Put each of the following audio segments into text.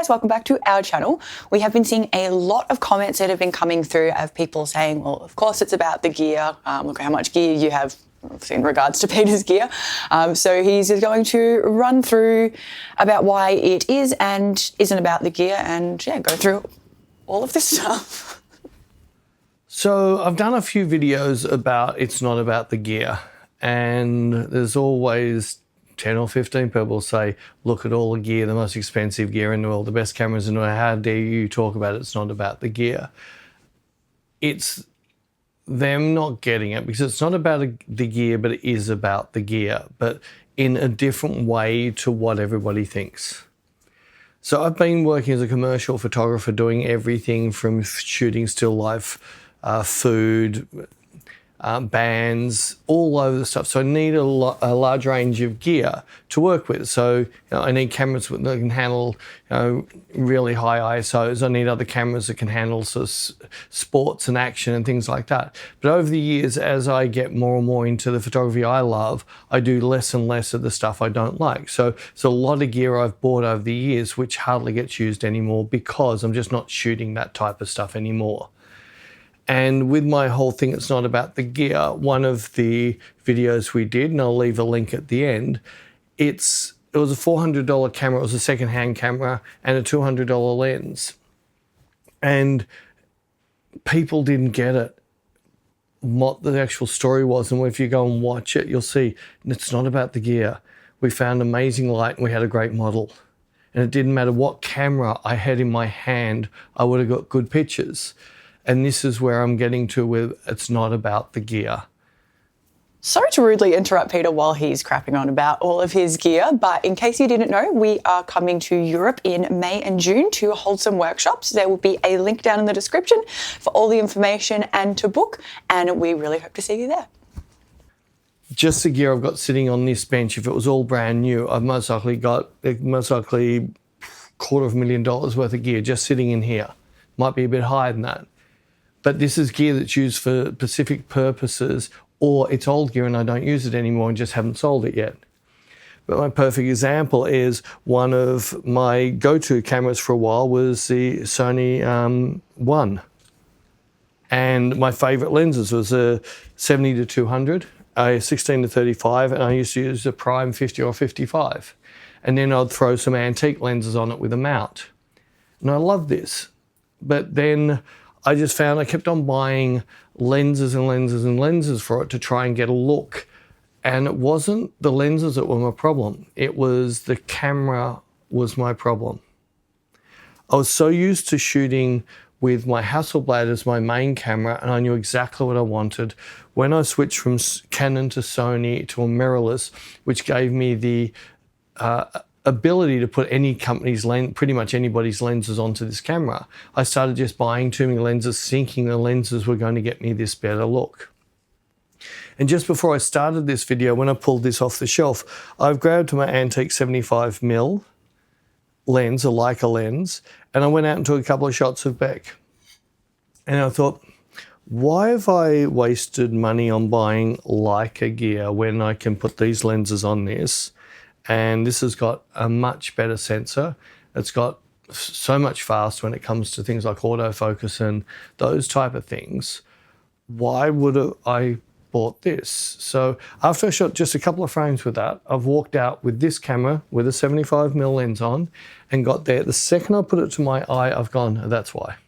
guys, welcome back to our channel. We have been seeing a lot of comments that have been coming through of people saying, well, of course it's about the gear. Look how much gear you have in regards to Peter's gear. So he's going to run through about why it is and isn't about the gear and go through all of this stuff. So I've done a few videos about it's not about the gear, and there's always 10 or 15 people say, look at all the gear, the most expensive gear in the world, the best cameras in the world, how dare you talk about it's not about the gear. It's them not getting it, because it's not about the gear, but it is about the gear, but in a different way to what everybody thinks. So I've been working as a commercial photographer, doing everything from shooting still life, food, bands, all over the stuff. So I need a large range of gear to work with. So I need cameras that can handle really high ISOs. I need other cameras that can handle sports and action and things like that. But over the years, as I get more and more into the photography I love, I do less and less of the stuff I don't like. So it's a lot of gear I've bought over the years which hardly gets used anymore because I'm just not shooting that type of stuff anymore. And with my whole thing, it's not about the gear. One of the videos we did, and I'll leave a link at the end, it was a $400 camera, it was a secondhand camera, and a $200 lens. And people didn't get it, what the actual story was. And if you go and watch it, you'll see it's not about the gear. We found amazing light and we had a great model. And it didn't matter what camera I had in my hand, I would have got good pictures. And this is where I'm getting to with it's not about the gear. Sorry to rudely interrupt Peter while he's crapping on about all of his gear, but in case you didn't know, we are coming to Europe in May and June to hold some workshops. There will be a link down in the description for all the information and to book, and we really hope to see you there. Just the gear I've got sitting on this bench, if it was all brand new, I've most likely got $250,000 worth of gear just sitting in here. Might be a bit higher than that. But this is gear that's used for specific purposes, or it's old gear and I don't use it anymore and just haven't sold it yet. But my perfect example is one of my go-to cameras for a while was the Sony 1. And my favorite lenses was a 70-200, a 16-35, and I used to use a prime 50 or 55. And then I'd throw some antique lenses on it with a mount. And I love this. But then I just found I kept on buying lenses and lenses and lenses for it to try and get a look. And it wasn't the lenses that were my problem. It was the camera was my problem. I was so used to shooting with my Hasselblad as my main camera, and I knew exactly what I wanted. When I switched from Canon to Sony to a mirrorless, which gave me the ability to put any company's lens, pretty much anybody's lenses onto this camera, I started just buying too many lenses, thinking the lenses were going to get me this better look. And just before I started this video, when I pulled this off the shelf, I've grabbed my antique 75mm lens, a Leica lens, and I went out and took a couple of shots of Beck. And I thought, why have I wasted money on buying Leica gear when I can put these lenses on this? And this has got a much better sensor. It's got so much fast when it comes to things like autofocus and those type of things. Why would I bought this? So after I shot just a couple of frames with that, I've walked out with this camera with a 75mm lens on and got there. The second I put it to my eye, I've gone, that's why.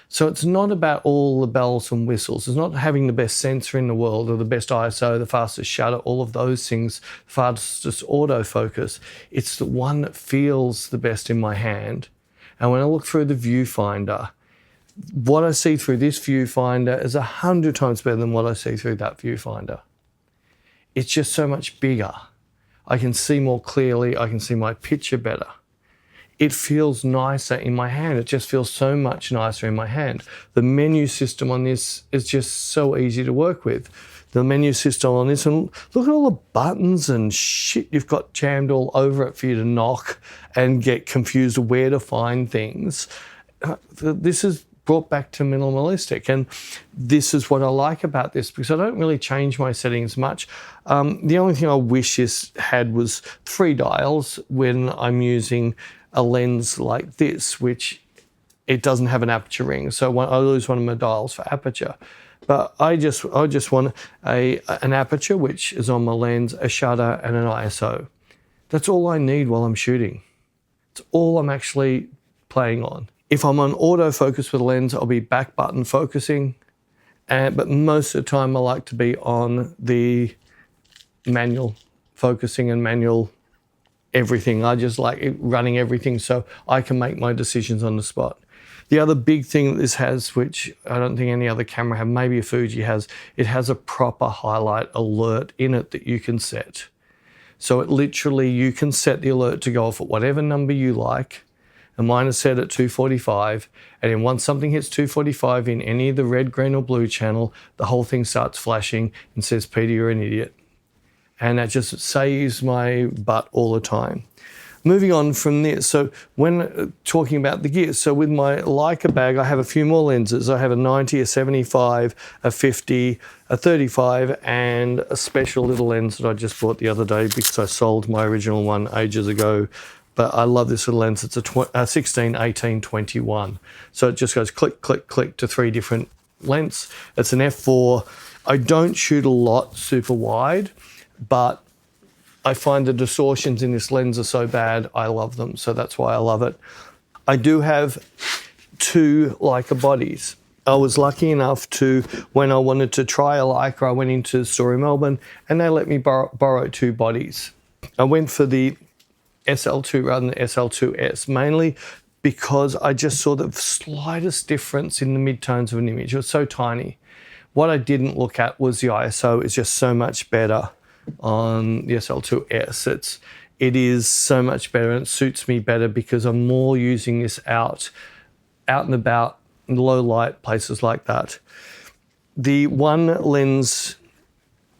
So it's not about all the bells and whistles. It's not having the best sensor in the world or the best ISO, the fastest shutter, all of those things, the fastest autofocus. It's the one that feels the best in my hand. And when I look through the viewfinder, what I see through this viewfinder is 100 times better than what I see through that viewfinder. It's just so much bigger. I can see more clearly. I can see my picture better. It feels nicer in my hand. It just feels so much nicer in my hand. The menu system on this is just so easy to work with. The menu system on this, and look at all the buttons and shit you've got jammed all over it for you to knock and get confused where to find things. This is brought back to minimalistic, and this is what I like about this, because I don't really change my settings much. The only thing I wish this had was 3 dials when I'm using a lens like this, which it doesn't have an aperture ring. So I lose one of my dials for aperture. But I just want an aperture, which is on my lens, a shutter and an ISO. That's all I need while I'm shooting. It's all I'm actually playing on. If I'm on autofocus with a lens, I'll be back button focusing. But most of the time I like to be on the manual focusing and manual everything. I just like it running everything so I can make my decisions on the spot. The other big thing that this has, which I don't think any other camera has, maybe a Fuji has, it has a proper highlight alert in it that you can set. So it literally, you can set the alert to go off at whatever number you like. And mine is set at 245. And then once something hits 245 in any of the red, green or blue channel, the whole thing starts flashing and says, Peter, you're an idiot. And that just saves my butt all the time. Moving on from this, so when talking about the gear, so with my Leica bag, I have a few more lenses. I have a 90, a 75, a 50, a 35, and a special little lens that I just bought the other day because I sold my original one ages ago. But I love this little lens. It's a 16, 18, 21. So it just goes click, click, click to 3 different lengths. It's an f4. I don't shoot a lot super wide, but I find the distortions in this lens are so bad, I love them. So that's why I love it. I do have 2 Leica bodies. I was lucky enough to, when I wanted to try a Leica, I went into the store in Melbourne and they let me borrow 2 bodies. I went for the SL2 rather than the SL2S, mainly because I just saw the slightest difference in the midtones of an image. It was so tiny. What I didn't look at was the ISO is just so much better on the SL2S. It is so much better and it suits me better because I'm more using this out and about in low light places like that. The one lens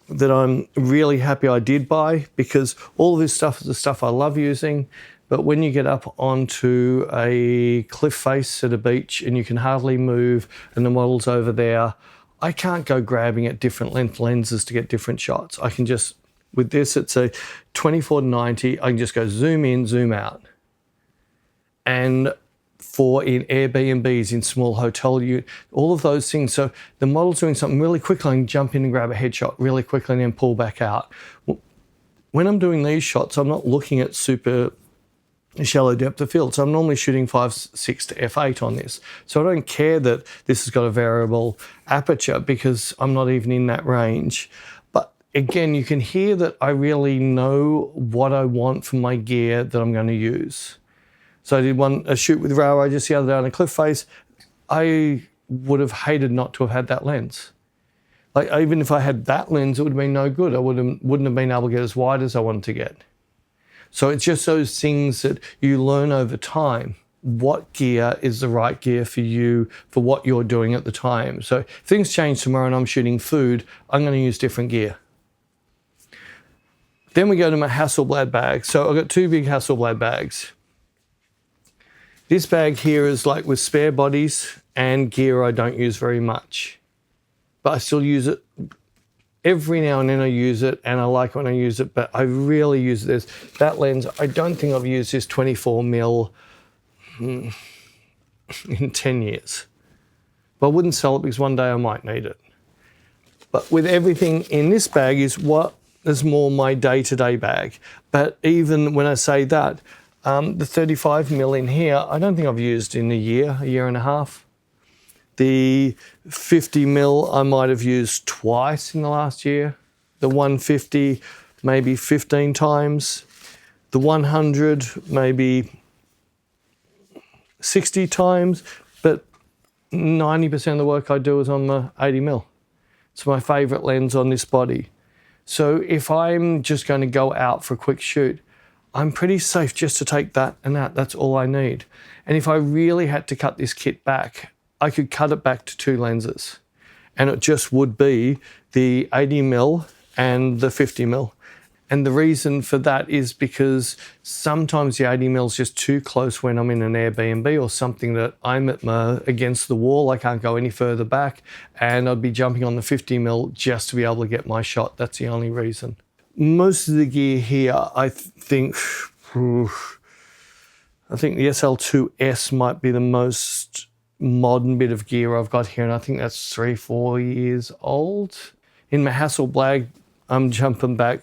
that I'm really happy I did buy, because all of this stuff is the stuff I love using, but when you get up onto a cliff face at a beach and you can hardly move and the model's over there, I can't go grabbing at different length lenses to get different shots. I can just, with this, it's a 24-90, I can just go zoom in, zoom out. And for in Airbnbs, in small hotel units, all of those things. So the model's doing something really quickly, I can jump in and grab a headshot really quickly and then pull back out. When I'm doing these shots, I'm not looking at super shallow depth of field. So I'm normally shooting 5.6 to f8 on this. So I don't care that this has got a variable aperture because I'm not even in that range. But again, you can hear that I really know what I want from my gear that I'm going to use. So I did a shoot with Railway just the other day on a cliff face. I would have hated not to have had that lens. Like even if I had that lens, it would have been no good. I wouldn't have been able to get as wide as I wanted to get. So it's just those things that you learn over time. What gear is the right gear for you, for what you're doing at the time. So if things change tomorrow and I'm shooting food, I'm going to use different gear. Then we go to my Hasselblad bag. So I've got 2 big Hasselblad bags. This bag here is like with spare bodies and gear I don't use very much. But I still use it. Every now and then I use it and I like when I use it, but I really use this. That lens, I don't think I've used this 24mm in 10 years. But I wouldn't sell it because one day I might need it. But with everything in this bag is what is more my day-to-day bag. But even when I say that, the 35mm in here, I don't think I've used in a year and a half. The 50mm I might have used twice in the last year. The 150 maybe 15 times. The 100 maybe 60 times. But 90% of the work I do is on the 80mm. It's my favourite lens on this body. So if I'm just going to go out for a quick shoot, I'm pretty safe just to take that and that. That's all I need. And if I really had to cut this kit back, I could cut it back to 2 lenses. And it just would be the 80mm and the 50mm. And the reason for that is because sometimes the 80mm is just too close when I'm in an Airbnb or something that I'm against the wall. I can't go any further back. And I'd be jumping on the 50mm just to be able to get my shot. That's the only reason. Most of the gear here, I think, I think the SL2S might be the most modern bit of gear I've got here, and I think that's 3-4 years old. In my Hasselblad, I'm jumping back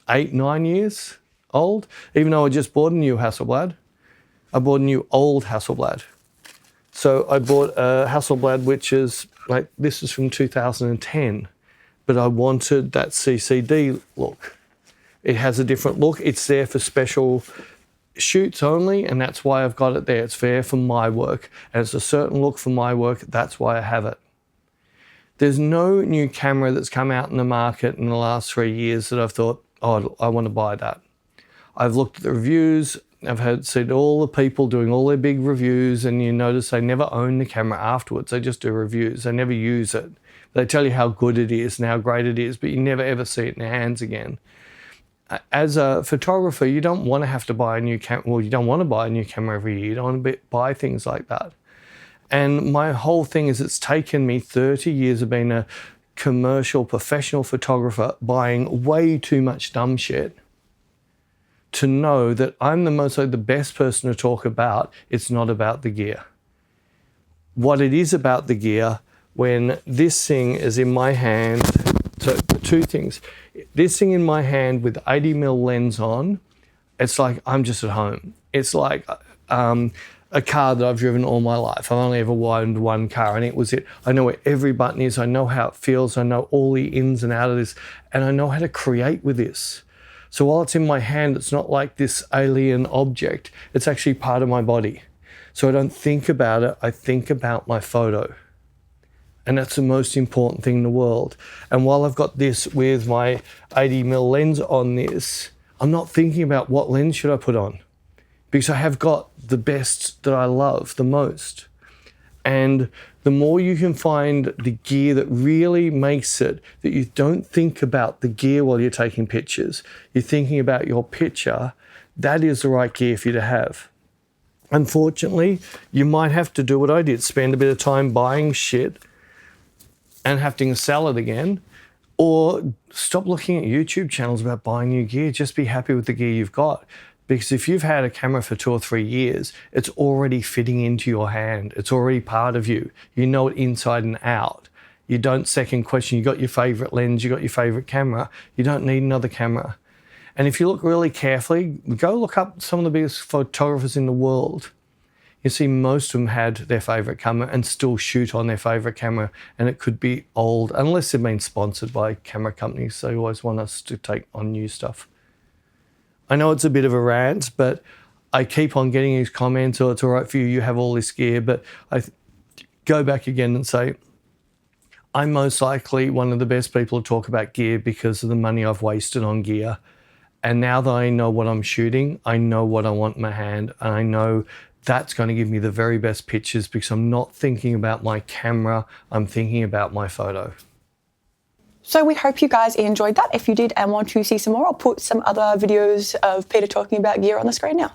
8-9 years old, even though I just bought a new Hasselblad. I bought a new old Hasselblad. So I bought a Hasselblad which is like, this is from 2010, but I wanted that CCD look. It has a different look. It's there for special shoots only, and that's why I've got it there. It's there for my work, and it's a certain look for my work. That's why I have it. There's no new camera that's come out in the market in the last 3 years that I've thought, oh, I want to buy that. I've looked at the reviews. I've seen all the people doing all their big reviews, and you notice they never own the camera afterwards. They just do reviews. They never use it. They tell you how good it is and how great it is, but you never ever see it in their hands again. As a photographer, you don't want to have to buy a new camera. Well, you don't want to buy a new camera every year. You don't want to buy things like that. And my whole thing is, it's taken me 30 years of being a commercial professional photographer, buying way too much dumb shit, to know that I'm the best person to talk about. It's not about the gear. What it is about the gear, when this thing is in my hand, so two things. This thing in my hand with 80mm lens on, it's like I'm just at home. It's like a car that I've driven all my life. I've only ever owned one car, and it was it. I know where every button is. I know how it feels. I know all the ins and outs of this, and I know how to create with this. So while it's in my hand, it's not like this alien object. It's actually part of my body. So I don't think about it. I think about my photo. And that's the most important thing in the world. And while I've got this with my 80mm lens on this, I'm not thinking about what lens should I put on, because I have got the best that I love the most. And the more you can find the gear that really makes it that you don't think about the gear while you're taking pictures, you're thinking about your picture, that is the right gear for you to have. Unfortunately, you might have to do what I did, spend a bit of time buying shit and having to sell it again, or stop looking at YouTube channels about buying new gear. Just be happy with the gear you've got. Because if you've had a camera for 2 or 3 years, it's already fitting into your hand. It's already part of you. You know it inside and out. You don't second question. You got your favorite lens, you got your favorite camera. You don't need another camera. And if you look really carefully, go look up some of the biggest photographers in the world. You see most of them had their favorite camera and still shoot on their favorite camera, and it could be old, unless they've been sponsored by camera companies. They always want us to take on new stuff. I know it's a bit of a rant, but I keep on getting these comments, oh, it's all right for you, you have all this gear. But I go back again and say, I'm most likely one of the best people to talk about gear because of the money I've wasted on gear. And now that I know what I'm shooting, I know what I want in my hand, and I know that's going to give me the very best pictures, because I'm not thinking about my camera, I'm thinking about my photo. So we hope you guys enjoyed that. If you did and want to see some more, I'll put some other videos of Peter talking about gear on the screen now.